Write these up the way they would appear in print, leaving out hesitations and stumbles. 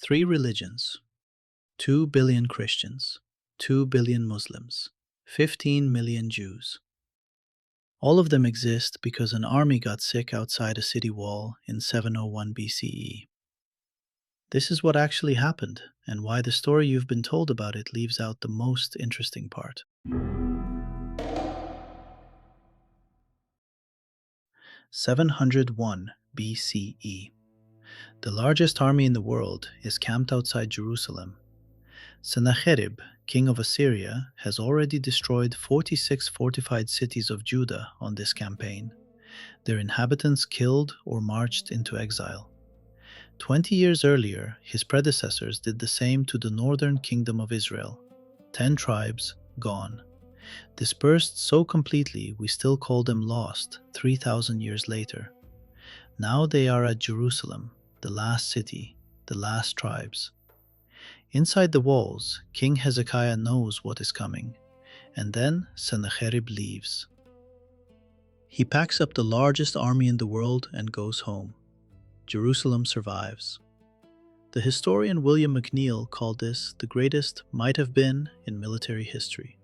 Three religions, 2 billion Christians, 2 billion Muslims, 15 million Jews. All of them exist because an army got sick outside a city wall in 701 BCE. This is what actually happened, and why the story you've been told about it leaves out the most interesting part. 701 BCE. The largest army in the world is camped outside Jerusalem. Sennacherib, king of Assyria, has already destroyed 46 fortified cities of Judah on this campaign, their inhabitants killed or marched into exile. 20 years earlier, his predecessors did the same to the northern kingdom of Israel. 10 tribes gone. Dispersed so completely we still call them lost 3,000 years later. Now they are at Jerusalem, the last city, the last tribes. Inside the walls, King Hezekiah knows what is coming, and then Sennacherib leaves. He packs up the largest army in the world and goes home. Jerusalem survives. The historian William McNeill called this the greatest might have been in military history.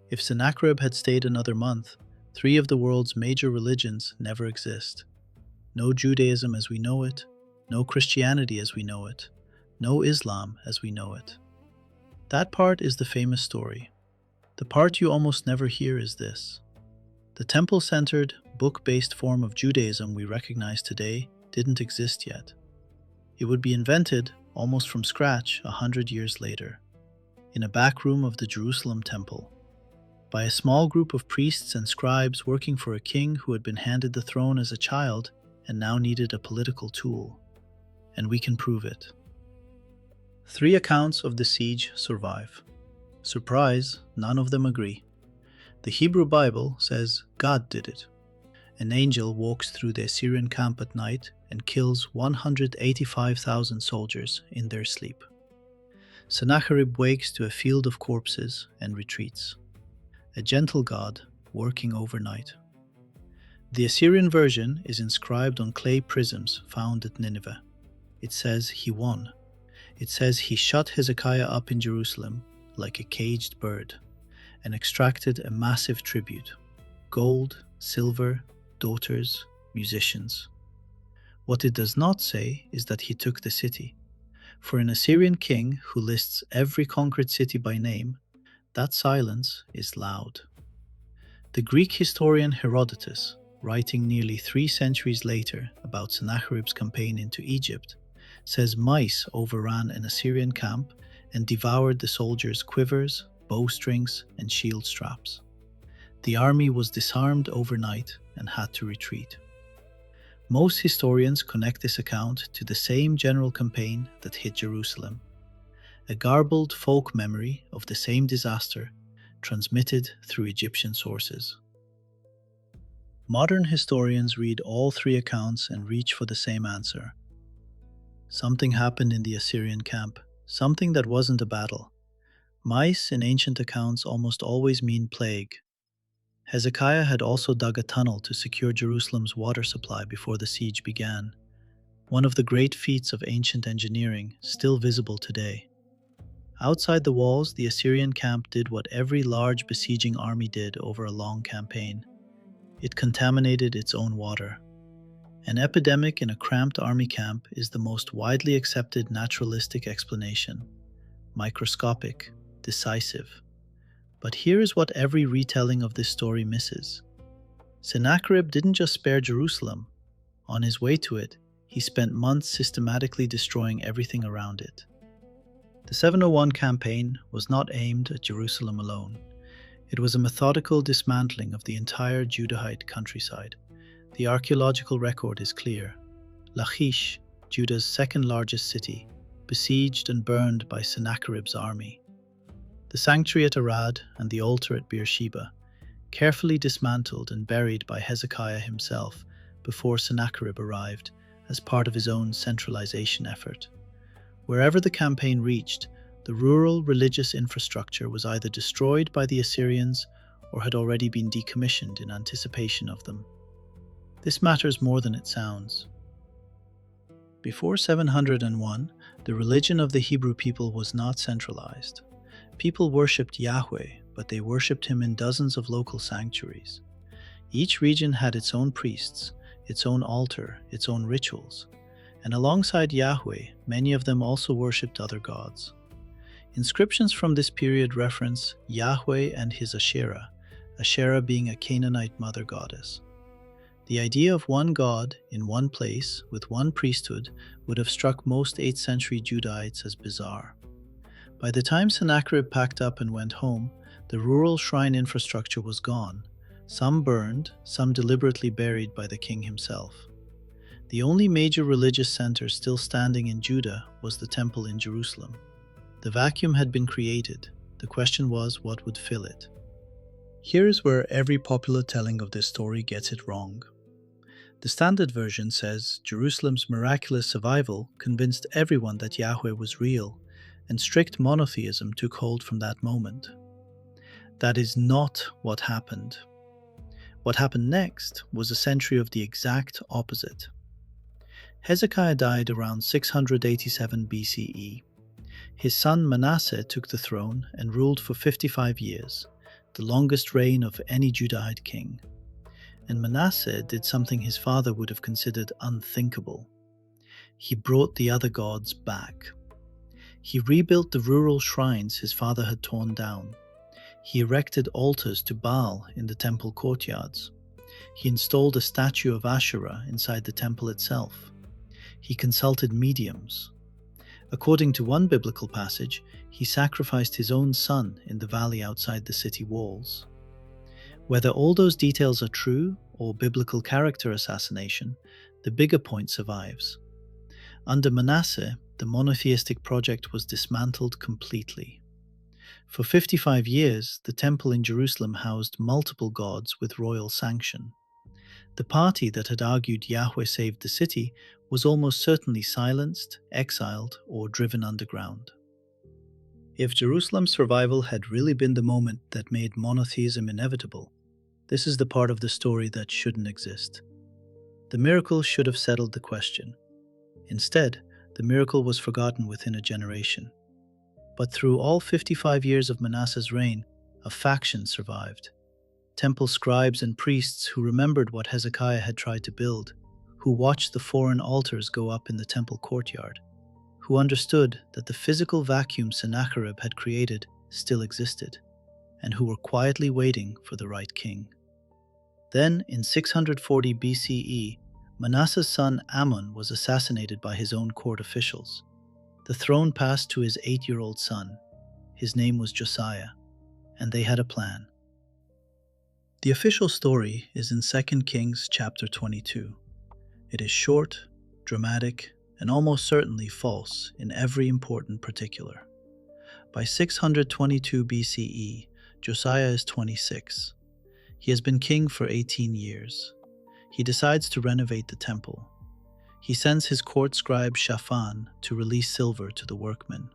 If Sennacherib had stayed another month, 3 of the world's major religions never exist. No Judaism as we know it, no Christianity as we know it, no Islam as we know it. That part is the famous story. The part you almost never hear is this. The temple-centered, book-based form of Judaism we recognize today didn't exist yet. It would be invented, almost from scratch, 100 years later, in a back room of the Jerusalem temple, by a small group of priests and scribes working for a king who had been handed the throne as a child and now needed a political tool. And we can prove it. 3 accounts of the siege survive. Surprise, none of them agree. The Hebrew Bible says God did it. An angel walks through the Assyrian camp at night and kills 185,000 soldiers in their sleep. Sennacherib wakes to a field of corpses and retreats. A gentle God working overnight. The Assyrian version is inscribed on clay prisms found at Nineveh. It says he won. It says he shut Hezekiah up in Jerusalem like a caged bird and extracted a massive tribute: gold, silver, daughters, musicians. What it does not say is that he took the city. For an Assyrian king who lists every conquered city by name, that silence is loud. The Greek historian Herodotus, writing nearly 3 centuries later about Sennacherib's campaign into Egypt, says mice overran an Assyrian camp and devoured the soldiers' quivers, bowstrings, and shield straps. The army was disarmed overnight and had to retreat. Most historians connect this account to the same general campaign that hit Jerusalem, a garbled folk memory of the same disaster transmitted through Egyptian sources. Modern historians read all 3 accounts and reach for the same answer. Something happened in the Assyrian camp, something that wasn't a battle. Mice in ancient accounts almost always mean plague. Hezekiah had also dug a tunnel to secure Jerusalem's water supply before the siege began, one of the great feats of ancient engineering still visible today. Outside the walls, the Assyrian camp did what every large besieging army did over a long campaign. It contaminated its own water. An epidemic in a cramped army camp is the most widely accepted naturalistic explanation: microscopic, decisive. But here is what every retelling of this story misses. Sennacherib didn't just spare Jerusalem. On his way to it, he spent months systematically destroying everything around it. The 701 campaign was not aimed at Jerusalem alone. It was a methodical dismantling of the entire Judahite countryside. The archaeological record is clear. Lachish, Judah's second largest city, besieged and burned by Sennacherib's army. The sanctuary at Arad and the altar at Beersheba, carefully dismantled and buried by Hezekiah himself before Sennacherib arrived as part of his own centralization effort. Wherever the campaign reached, the rural religious infrastructure was either destroyed by the Assyrians or had already been decommissioned in anticipation of them. This matters more than it sounds. Before 701, The religion of the Hebrew people was not centralized. People worshipped Yahweh, but they worshipped him in dozens of local sanctuaries. Each region had its own priests, its own altar, its own rituals, and alongside Yahweh, many of them also worshipped other gods. Inscriptions from this period reference Yahweh and his Asherah, Asherah being a Canaanite mother goddess. The idea of one god in one place with one priesthood would have struck most 8th century Judahites as bizarre. By the time Sennacherib packed up and went home, the rural shrine infrastructure was gone, some burned, some deliberately buried by the king himself. The only major religious center still standing in Judah was the temple in Jerusalem. The vacuum had been created. The question was what would fill it. Here is where every popular telling of this story gets it wrong. The standard version says Jerusalem's miraculous survival convinced everyone that Yahweh was real, and strict monotheism took hold from that moment. That is not what happened. What happened next was a century of the exact opposite. Hezekiah died around 687 BCE. His son Manasseh took the throne and ruled for 55 years, the longest reign of any Judahite king. And Manasseh did something his father would have considered unthinkable. He brought the other gods back. He rebuilt the rural shrines his father had torn down. He erected altars to Baal in the temple courtyards. He installed a statue of Asherah inside the temple itself. He consulted mediums. According to one biblical passage, he sacrificed his own son in the valley outside the city walls. Whether all those details are true or biblical character assassination, the bigger point survives. Under Manasseh, the monotheistic project was dismantled completely. For 55 years, the temple in Jerusalem housed multiple gods with royal sanction. The party that had argued Yahweh saved the city was almost certainly silenced, exiled, or driven underground. If Jerusalem's survival had really been the moment that made monotheism inevitable, this is the part of the story that shouldn't exist. The miracle should have settled the question. Instead, the miracle was forgotten within a generation. But through all 55 years of Manasseh's reign, a faction survived. Temple scribes and priests who remembered what Hezekiah had tried to build, who watched the foreign altars go up in the temple courtyard, who understood that the physical vacuum Sennacherib had created still existed, and who were quietly waiting for the right king. Then, in 640 BCE, Manasseh's son Ammon was assassinated by his own court officials. The throne passed to his 8-year-old son. His name was Josiah, and they had a plan. The official story is in 2 Kings chapter 22. It is short, dramatic, and almost certainly false in every important particular. By 622 BCE, Josiah is 26. He has been king for 18 years. He decides to renovate the temple. He sends his court scribe Shaphan to release silver to the workmen.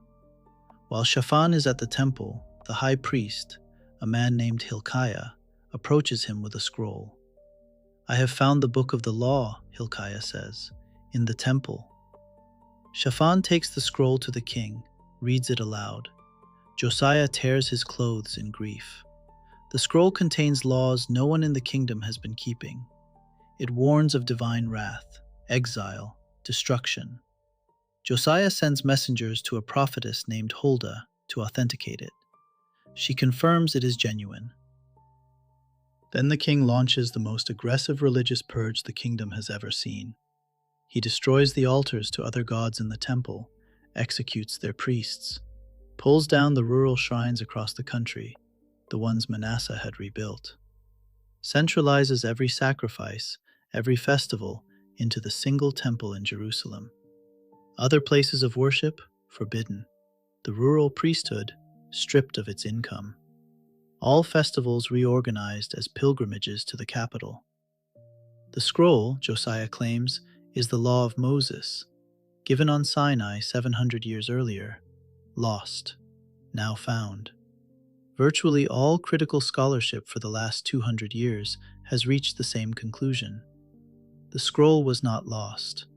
While Shaphan is at the temple, the high priest, a man named Hilkiah, approaches him with a scroll. "I have found the book of the law," Hilkiah says, "in the temple." Shaphan takes the scroll to the king, reads it aloud. Josiah tears his clothes in grief. The scroll contains laws no one in the kingdom has been keeping. It warns of divine wrath, exile, destruction. Josiah sends messengers to a prophetess named Huldah to authenticate it. She confirms it is genuine. Then the king launches the most aggressive religious purge the kingdom has ever seen. He destroys the altars to other gods in the temple, executes their priests, pulls down the rural shrines across the country, the ones Manasseh had rebuilt, centralizes every sacrifice, every festival, into the single temple in Jerusalem. Other places of worship, forbidden. The rural priesthood, stripped of its income. All festivals reorganized as pilgrimages to the capital. The scroll, Josiah claims, is the law of Moses, given on Sinai 700 years earlier, lost, now found. Virtually all critical scholarship for the last 200 years has reached the same conclusion. The scroll was not lost.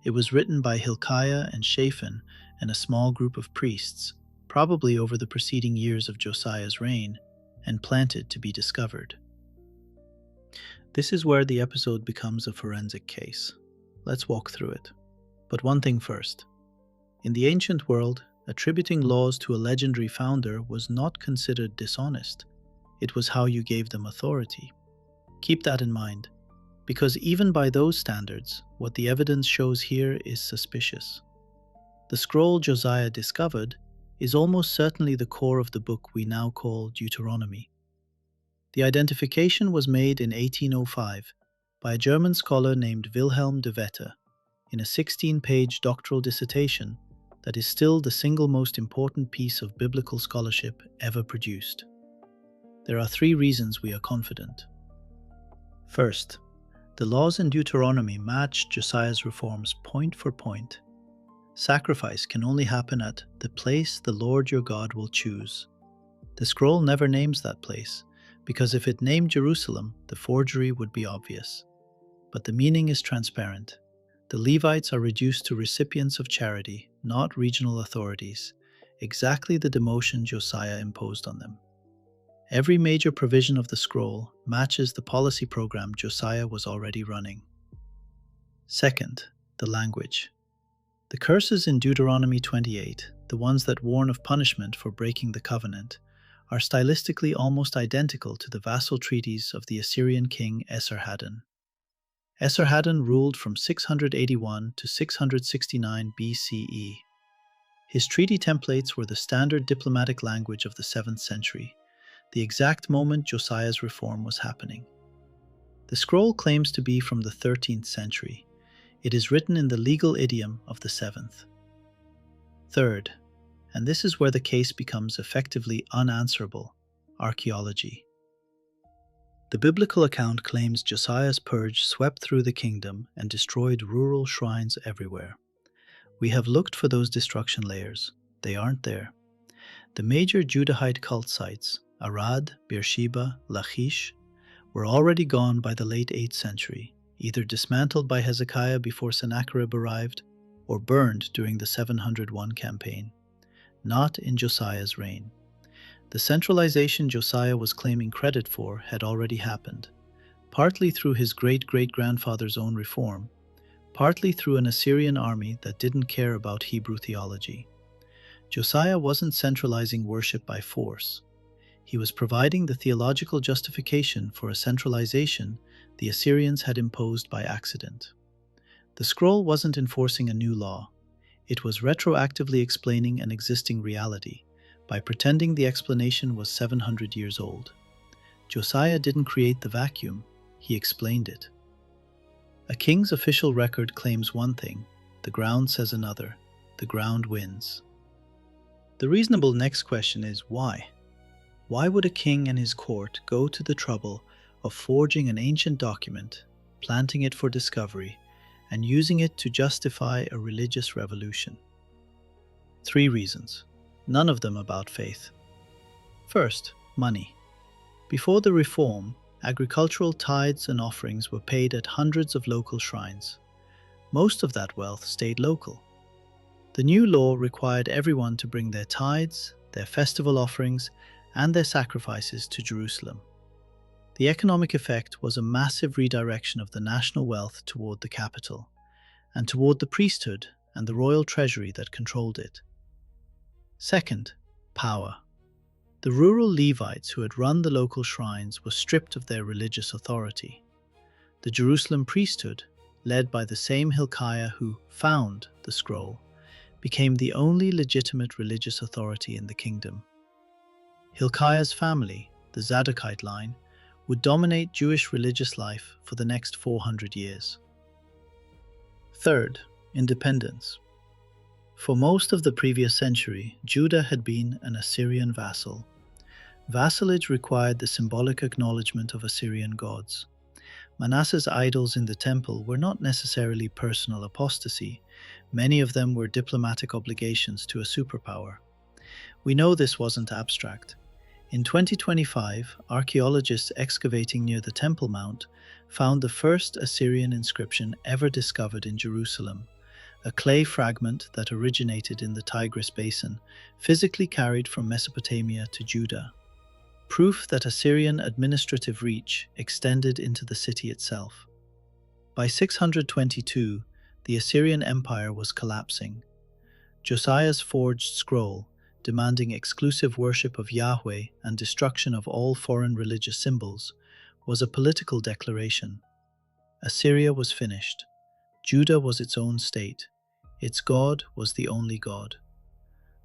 It was written by Hilkiah and Shaphan and a small group of priests, probably over the preceding years of Josiah's reign, and planted to be discovered. This is where the episode becomes a forensic case. Let's walk through it. But one thing first. In the ancient world, attributing laws to a legendary founder was not considered dishonest. It was how you gave them authority. Keep that in mind, because even by those standards, what the evidence shows here is suspicious. The scroll Josiah discovered is almost certainly the core of the book we now call Deuteronomy. The identification was made in 1805 by a German scholar named Wilhelm de Wette in a 16-page doctoral dissertation that is still the single most important piece of biblical scholarship ever produced. There are 3 reasons we are confident. First, the laws in Deuteronomy match Josiah's reforms point for point. Sacrifice can only happen at the place the Lord your God will choose. The scroll never names that place, because if it named Jerusalem, the forgery would be obvious. But the meaning is transparent. The Levites are reduced to recipients of charity, not regional authorities, exactly the demotion Josiah imposed on them. Every major provision of the scroll matches the policy program Josiah was already running. Second, the language. The curses in Deuteronomy 28, the ones that warn of punishment for breaking the covenant, are stylistically almost identical to the vassal treaties of the Assyrian king Esarhaddon. Esarhaddon ruled from 681 to 669 BCE. His treaty templates were the standard diplomatic language of the 7th century, the exact moment Josiah's reform was happening. The scroll claims to be from the 13th century. It is written in the legal idiom of the 7th. Third, and this is where the case becomes effectively unanswerable, archaeology. The biblical account claims Josiah's purge swept through the kingdom and destroyed rural shrines everywhere. We have looked for those destruction layers. They aren't there. The major Judahite cult sites, Arad, Beersheba, Lachish, were already gone by the late 8th century, either dismantled by Hezekiah before Sennacherib arrived, or burned during the 701 campaign. Not in Josiah's reign. The centralization Josiah was claiming credit for had already happened, partly through his great-great-grandfather's own reform, partly through an Assyrian army that didn't care about Hebrew theology. Josiah wasn't centralizing worship by force. He was providing the theological justification for a centralization the Assyrians had imposed by accident. The scroll wasn't enforcing a new law. It was retroactively explaining an existing reality by pretending the explanation was 700 years old. Josiah didn't create the vacuum, he explained it. A king's official record claims one thing, the ground says another, the ground wins. The reasonable next question is why? Why would a king and his court go to the trouble of forging an ancient document, planting it for discovery, and using it to justify a religious revolution? 3 reasons, none of them about faith. First, money. Before the reform, agricultural tithes and offerings were paid at hundreds of local shrines. Most of that wealth stayed local. The new law required everyone to bring their tithes, their festival offerings, and their sacrifices to Jerusalem. The economic effect was a massive redirection of the national wealth toward the capital, and toward the priesthood and the royal treasury that controlled it. Second, power. The rural Levites who had run the local shrines were stripped of their religious authority. The Jerusalem priesthood, led by the same Hilkiah who found the scroll, became the only legitimate religious authority in the kingdom. Hilkiah's family, the Zadokite line, would dominate Jewish religious life for the next 400 years. Third, independence. For most of the previous century, Judah had been an Assyrian vassal. Vassalage required the symbolic acknowledgement of Assyrian gods. Manasseh's idols in the temple were not necessarily personal apostasy. Many of them were diplomatic obligations to a superpower. We know this wasn't abstract. In 2025, archaeologists excavating near the Temple Mount found the first Assyrian inscription ever discovered in Jerusalem, a clay fragment that originated in the Tigris basin, physically carried from Mesopotamia to Judah. Proof that Assyrian administrative reach extended into the city itself. By 622, the Assyrian Empire was collapsing. Josiah's forged scroll, demanding exclusive worship of Yahweh and destruction of all foreign religious symbols, was a political declaration. Assyria was finished. Judah was its own state. Its God was the only God.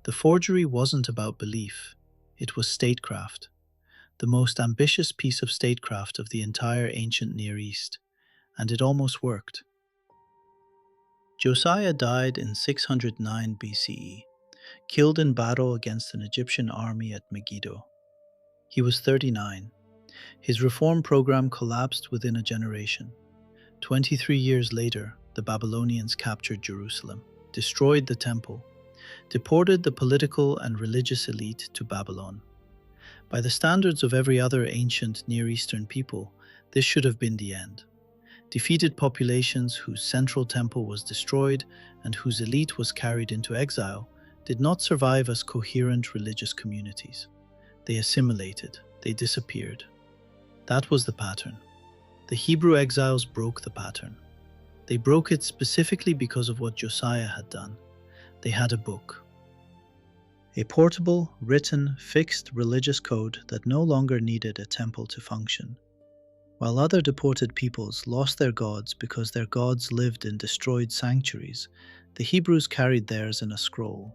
The forgery wasn't about belief. It was statecraft, the most ambitious piece of statecraft of the entire ancient Near East, and it almost worked. Josiah died in 609 BCE, killed in battle against an Egyptian army at Megiddo. He was 39. His reform program collapsed within a generation. 23 years later, the Babylonians captured Jerusalem, destroyed the temple, deported the political and religious elite to Babylon. By the standards of every other ancient Near Eastern people, this should have been the end. Defeated populations whose central temple was destroyed and whose elite was carried into exile did not survive as coherent religious communities. They assimilated, they disappeared. That was the pattern. The Hebrew exiles broke the pattern. They broke it specifically because of what Josiah had done. They had a book. A portable, written, fixed religious code that no longer needed a temple to function. While other deported peoples lost their gods because their gods lived in destroyed sanctuaries, the Hebrews carried theirs in a scroll.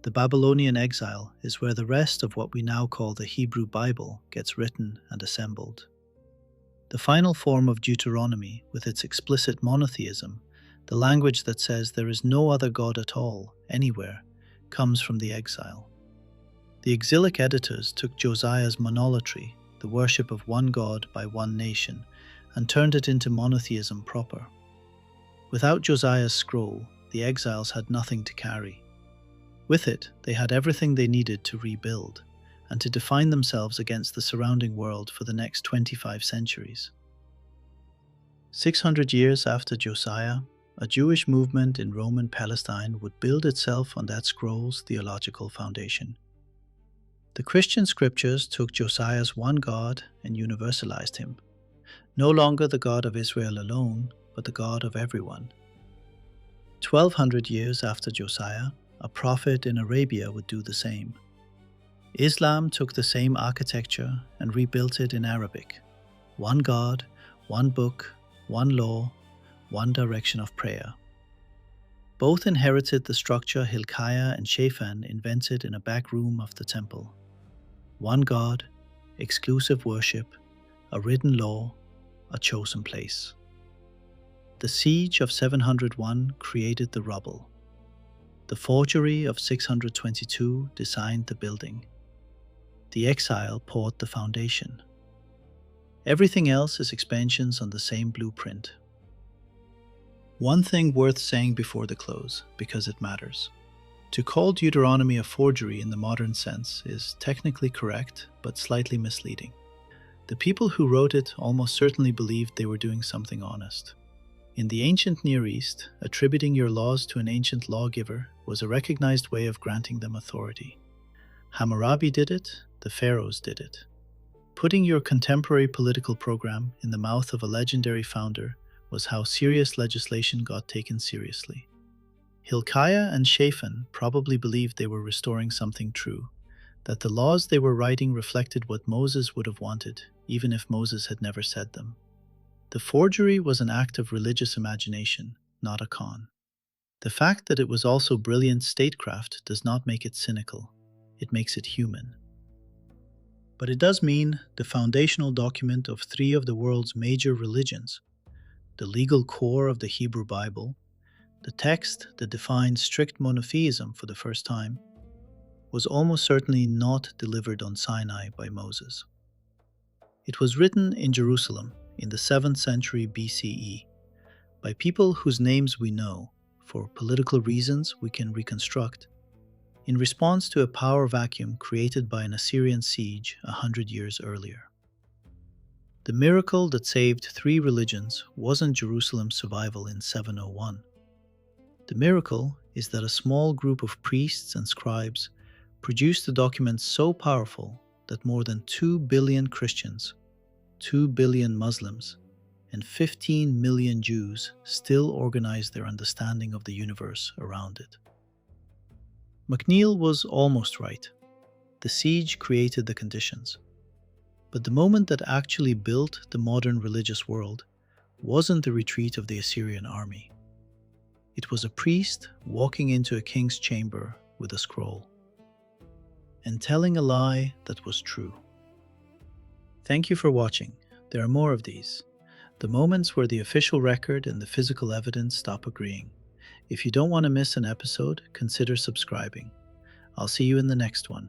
The Babylonian exile is where the rest of what we now call the Hebrew Bible gets written and assembled. The final form of Deuteronomy, with its explicit monotheism, the language that says there is no other God at all, anywhere, comes from the exile. The exilic editors took Josiah's monolatry, the worship of one God by one nation, and turned it into monotheism proper. Without Josiah's scroll, the exiles had nothing to carry. With it, they had everything they needed to rebuild, and to define themselves against the surrounding world for the next 25 centuries. 600 years after Josiah, a Jewish movement in Roman Palestine would build itself on that scroll's theological foundation. The Christian scriptures took Josiah's one God and universalized him. No longer the God of Israel alone, but the God of everyone. 1200 years after Josiah, a prophet in Arabia would do the same. Islam took the same architecture and rebuilt it in Arabic. One God, one book, one law, one direction of prayer. Both inherited the structure Hilkiah and Shaphan invented in a back room of the temple. One God, exclusive worship, a written law, a chosen place. The siege of 701 created the rubble. The forgery of 622 designed the building. The exile poured the foundation. Everything else is expansions on the same blueprint. One thing worth saying before the close, because it matters. To call Deuteronomy a forgery in the modern sense is technically correct, but slightly misleading. The people who wrote it almost certainly believed they were doing something honest. In the ancient Near East, attributing your laws to an ancient lawgiver was a recognized way of granting them authority. Hammurabi did it, the pharaohs did it. Putting your contemporary political program in the mouth of a legendary founder was how serious legislation got taken seriously. Hilkiah and Shaphan probably believed they were restoring something true, that the laws they were writing reflected what Moses would have wanted, even if Moses had never said them. The forgery was an act of religious imagination, not a con. The fact that it was also brilliant statecraft does not make it cynical. It makes it human. But it does mean the foundational document of three of the world's major religions, the legal core of the Hebrew Bible, the text that defined strict monotheism for the first time, was almost certainly not delivered on Sinai by Moses. It was written in Jerusalem in the 7th century BCE by people whose names we know, for political reasons we can reconstruct, in response to a power vacuum created by an Assyrian siege 100 years earlier. The miracle that saved three religions wasn't Jerusalem's survival in 701. The miracle is that a small group of priests and scribes produced a document so powerful that more than 2 billion Christians, 2 billion Muslims, and 15 million Jews still organize their understanding of the universe around it. MacNeil was almost right. The siege created the conditions. But the moment that actually built the modern religious world wasn't the retreat of the Assyrian army. It was a priest walking into a king's chamber with a scroll and telling a lie that was true. Thank you for watching. There are more of these. The moments where the official record and the physical evidence stop agreeing. If you don't want to miss an episode, consider subscribing. I'll see you in the next one.